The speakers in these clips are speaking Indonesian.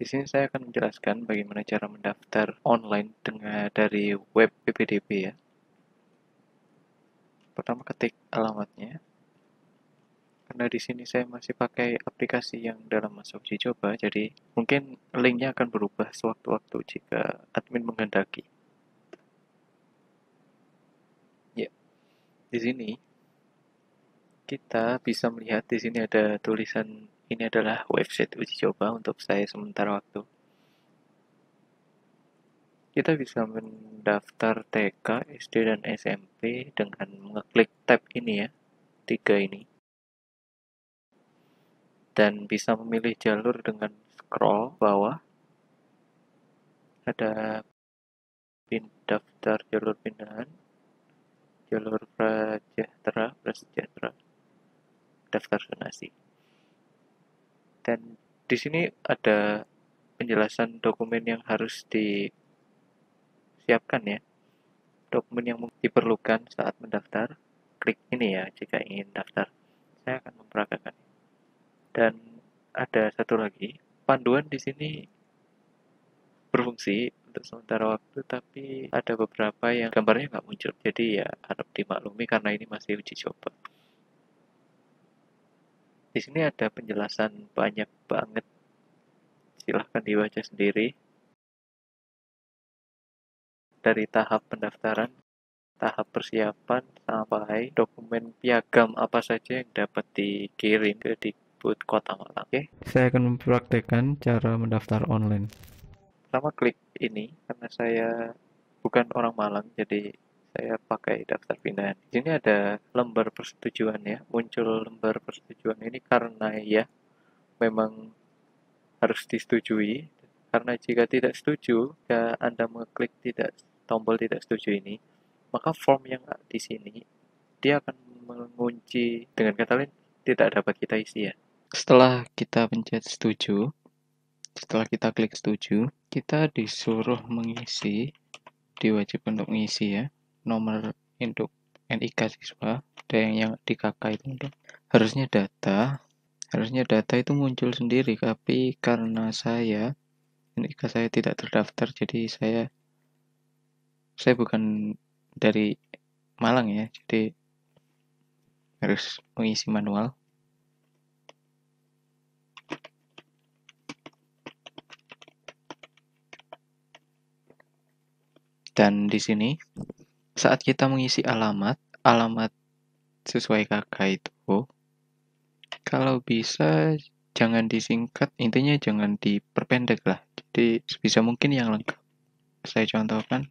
Di sini saya akan menjelaskan bagaimana cara mendaftar online dari web PPDB ya. Pertama ketik alamatnya. Karena di sini saya masih pakai aplikasi yang dalam masa uji coba, jadi mungkin linknya akan berubah sewaktu-waktu jika admin menghendaki. Ya, di sini kita bisa melihat di sini ada tulisan ini adalah website uji coba untuk saya sementara waktu. Kita bisa mendaftar TK, SD, dan SMP dengan mengeklik tab ini ya, 3 ini. Dan bisa memilih jalur dengan scroll bawah. Ada daftar jalur pindahan, jalur prasejahtera, daftar zonasi. Dan di sini ada penjelasan dokumen yang harus disiapkan ya. Dokumen yang diperlukan saat mendaftar. Klik ini ya jika ingin daftar. Saya akan memperagakan. Dan ada satu lagi, panduan di sini berfungsi untuk sementara waktu, tapi ada beberapa yang gambarnya nggak muncul. Jadi ya harap dimaklumi karena ini masih uji coba. Di sini ada penjelasan banyak banget. Silahkan dibaca sendiri. Dari tahap pendaftaran, tahap persiapan, sampai dokumen piagam apa saja yang dapat dikirim ke Dikbud Kota Malang. Oke, saya akan mempraktekkan cara mendaftar online. Pertama klik ini, karena saya bukan orang Malang, jadi saya pakai daftar pindahan. Di sini ada lembar persetujuan ya. Muncul lembar persetujuan ini karena ya memang harus disetujui. Karena jika tidak setuju, jika Anda mengklik tombol tidak setuju ini, maka form yang di sini dia akan mengunci, dengan kata lain tidak dapat kita isi ya. Setelah kita pencet setuju, setelah kita klik setuju, kita disuruh mengisi, diwajibkan untuk mengisi ya, nomor induk NIK siswa, ada yang di KK itu harusnya data itu muncul sendiri, tapi karena NIK saya tidak terdaftar, jadi saya bukan dari Malang ya, jadi harus mengisi manual. Dan di sini saat kita mengisi alamat sesuai KK itu, kalau bisa jangan disingkat, intinya jangan diperpendek lah. Jadi sebisa mungkin yang lengkap. Saya contohkan.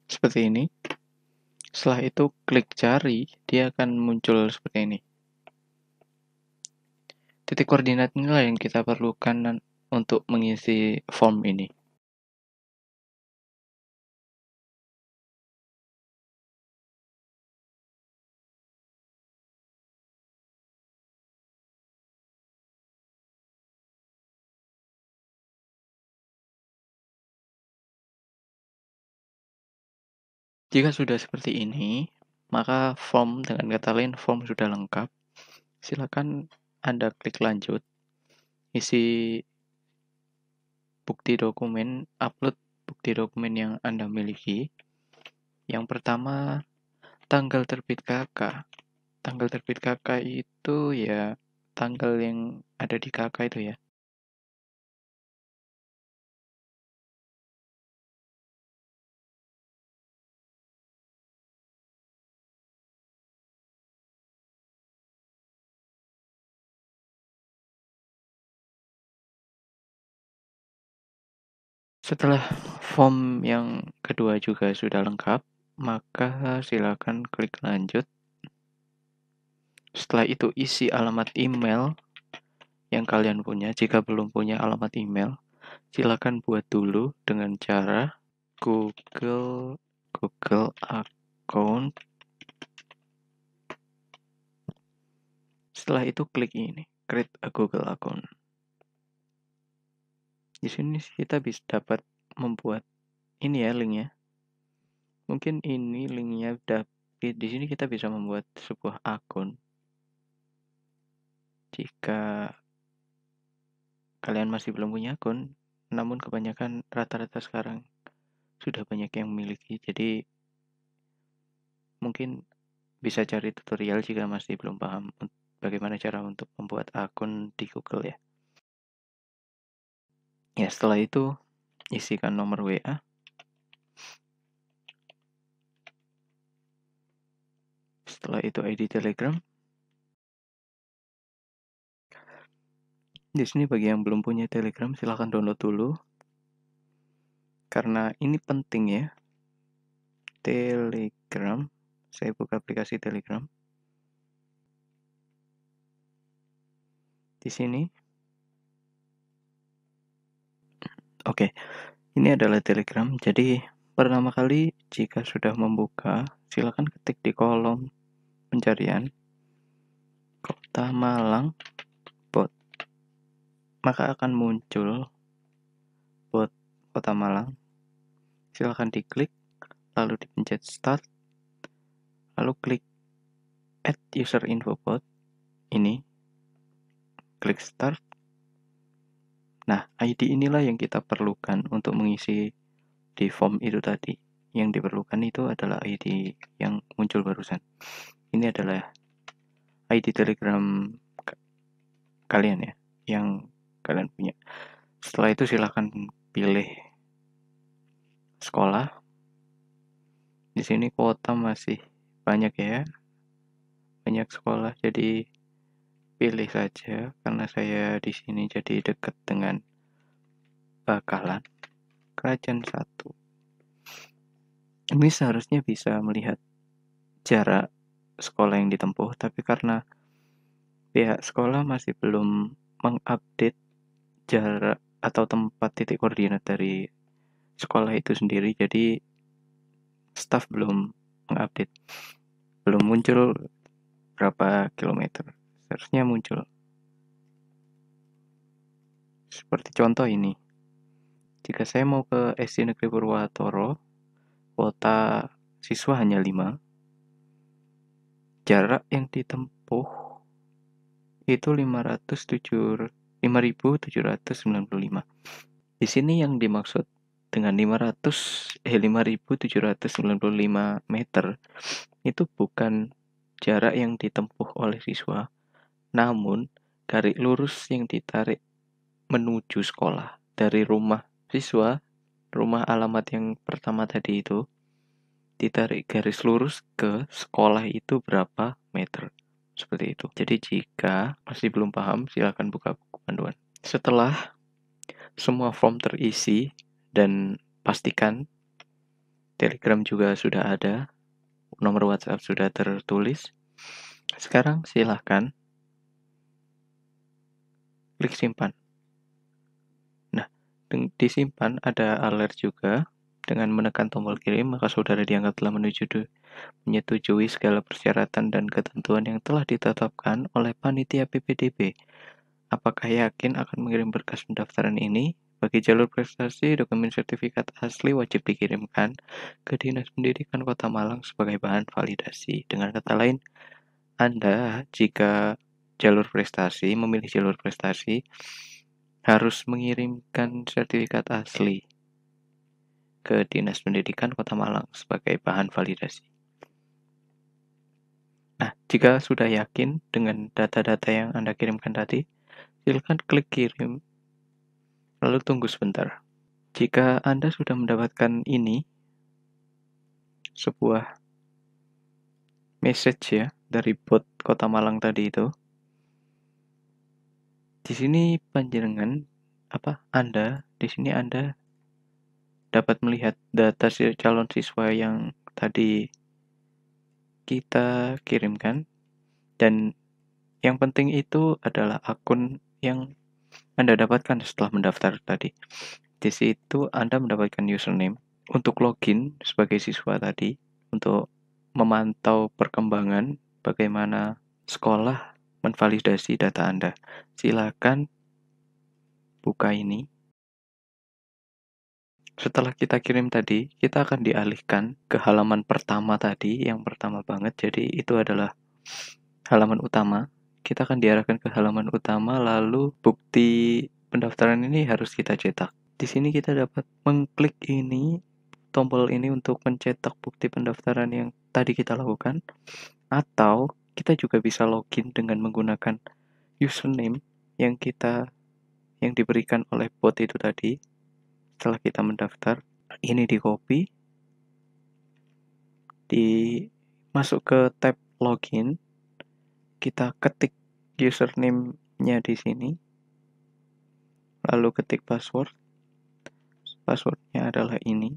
Seperti ini. Setelah itu klik cari, dia akan muncul seperti ini. Titik koordinat inilah yang kita perlukan untuk mengisi form ini. Jika sudah seperti ini, maka form, dengan kata lain form sudah lengkap. Silakan Anda klik lanjut, isi bukti dokumen, upload bukti dokumen yang Anda miliki. Yang pertama, tanggal terbit KK. Tanggal terbit KK itu ya tanggal yang ada di KK itu ya. Setelah form yang kedua juga sudah lengkap, maka silakan klik lanjut. Setelah itu isi alamat email yang kalian punya. Jika belum punya alamat email, silakan buat dulu dengan cara Google account. Setelah itu klik ini, create a Google account. Di sini kita bisa dapat membuat ini ya linknya. Mungkin ini linknya di sini kita bisa membuat sebuah akun. Jika kalian masih belum punya akun, namun kebanyakan rata-rata sekarang sudah banyak yang memiliki. Jadi mungkin bisa cari tutorial jika masih belum paham bagaimana cara untuk membuat akun di Google ya. Ya, setelah itu isikan nomor WA. Setelah itu ID Telegram. Di sini bagi yang belum punya Telegram silahkan download dulu. Karena ini penting ya. Telegram. Saya buka aplikasi Telegram. Di sini. Oke. Ini adalah Telegram. Jadi pertama kali jika sudah membuka, silakan ketik di kolom pencarian Kota Malang bot. Maka akan muncul bot Kota Malang. Silakan diklik, lalu dipencet start, lalu klik add user info bot. Ini klik start. Nah, ID inilah yang kita perlukan untuk mengisi di form itu tadi. Yang diperlukan itu adalah ID yang muncul barusan. Ini adalah ID Telegram kalian ya, yang kalian punya. Setelah itu silahkan pilih sekolah. Di sini kuota masih banyak ya, banyak sekolah. Jadi pilih saja karena saya di sini jadi dekat dengan Bakalan Kerajaan 1. Ini seharusnya bisa melihat jarak sekolah yang ditempuh, tapi karena pihak sekolah masih belum mengupdate jarak atau tempat titik koordinat dari sekolah itu sendiri, jadi staf belum mengupdate, belum muncul berapa kilometer. Seharusnya muncul. Seperti contoh ini, jika saya mau ke SD Negeri Purwatoro, kuota siswa hanya 5, jarak yang ditempuh itu 5.795. Di sini yang dimaksud dengan 5.795 meter itu bukan jarak yang ditempuh oleh siswa, namun garis lurus yang ditarik menuju sekolah dari rumah siswa, rumah alamat yang pertama tadi itu, ditarik garis lurus ke sekolah itu berapa meter. Seperti itu. Jadi jika masih belum paham, silakan buka buku panduan. Setelah semua form terisi dan pastikan Telegram juga sudah ada, nomor WhatsApp sudah tertulis. Sekarang silahkan klik simpan. Nah, disimpan ada alert juga. Dengan menekan tombol kirim, maka saudara dianggap telah menyetujui segala persyaratan dan ketentuan yang telah ditetapkan oleh panitia PPDB. Apakah yakin akan mengirim berkas pendaftaran ini? Bagi jalur prestasi, dokumen sertifikat asli wajib dikirimkan ke Dinas Pendidikan Kota Malang sebagai bahan validasi. Dengan kata lain, Anda jika memilih jalur prestasi, harus mengirimkan sertifikat asli ke Dinas Pendidikan Kota Malang sebagai bahan validasi. Nah, jika sudah yakin dengan data-data yang Anda kirimkan tadi, silakan klik kirim, lalu tunggu sebentar. Jika Anda sudah mendapatkan ini, sebuah message ya dari bot Kota Malang tadi itu, di sini di sini Anda dapat melihat data calon siswa yang tadi kita kirimkan, dan yang penting itu adalah akun yang Anda dapatkan setelah mendaftar tadi. Di situ Anda mendapatkan username untuk login sebagai siswa tadi, untuk memantau perkembangan bagaimana sekolah menvalidasi data Anda. Silakan buka ini. Setelah kita kirim tadi, kita akan dialihkan ke halaman pertama tadi, yang pertama banget. Jadi itu adalah halaman utama. Kita akan diarahkan ke halaman utama, lalu bukti pendaftaran ini harus kita cetak. Di sini kita dapat mengklik ini, tombol ini untuk mencetak bukti pendaftaran yang tadi kita lakukan, atau kita juga bisa login dengan menggunakan username yang diberikan oleh bot itu tadi. Setelah kita mendaftar, ini di copy, masuk ke tab login, kita ketik username-nya di sini, lalu ketik password. Passwordnya adalah ini.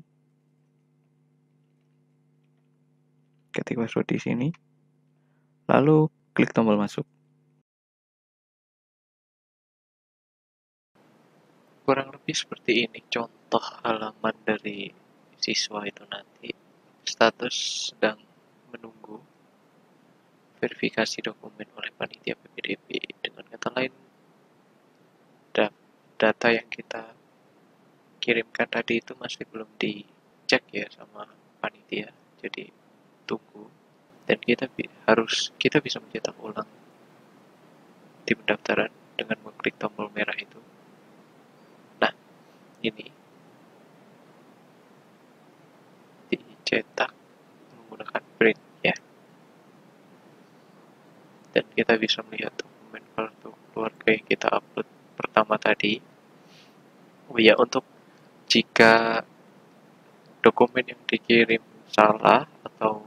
Ketik password di sini, lalu klik tombol masuk. Kurang lebih seperti ini contoh halaman dari siswa itu nanti. Status sedang menunggu verifikasi dokumen oleh panitia PPDB. Dengan kata lain, data yang kita kirimkan tadi itu masih belum dicek ya sama panitia. Jadi tunggu, dan kita bisa mencetak ulang di pendaftaran dengan mengklik tombol merah itu. Nah, ini dicetak menggunakan print ya, dan kita bisa melihat dokumen kartu keluarga yang kita upload pertama tadi. Oh ya, untuk jika dokumen yang dikirim salah atau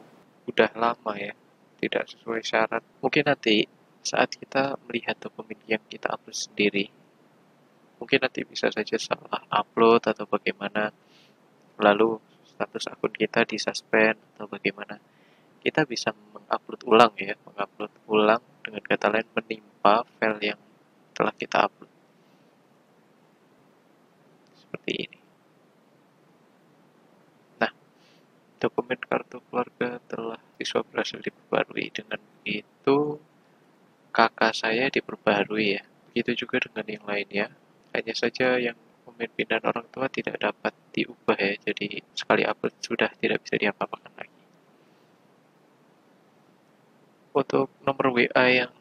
udah lama ya, tidak sesuai syarat, mungkin nanti saat kita melihat dokumen yang kita upload sendiri, mungkin nanti bisa saja salah upload atau bagaimana, lalu status akun kita disuspend atau bagaimana. Kita bisa mengupload ulang dengan kata lain menimpa file yang telah kita upload. Seperti ini. Nah, dokumen kartu keluarga telah siswa berhasil diperbarui. Dengan itu, kakak saya diperbarui ya. Begitu juga dengan yang lainnya. Hanya saja yang pemimpin dan orang tua tidak dapat diubah ya. Jadi sekali upload sudah tidak bisa diapa-apakan lagi. Untuk nomor WA yang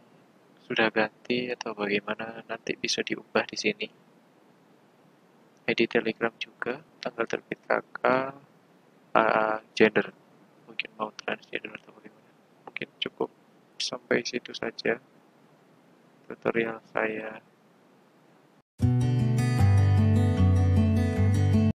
sudah ganti atau bagaimana nanti bisa diubah di sini. ID Telegram juga, tanggal terbit kakak, gender, mungkin mau transgender atau bagaimana. Mungkin cukup sampai situ saja tutorial saya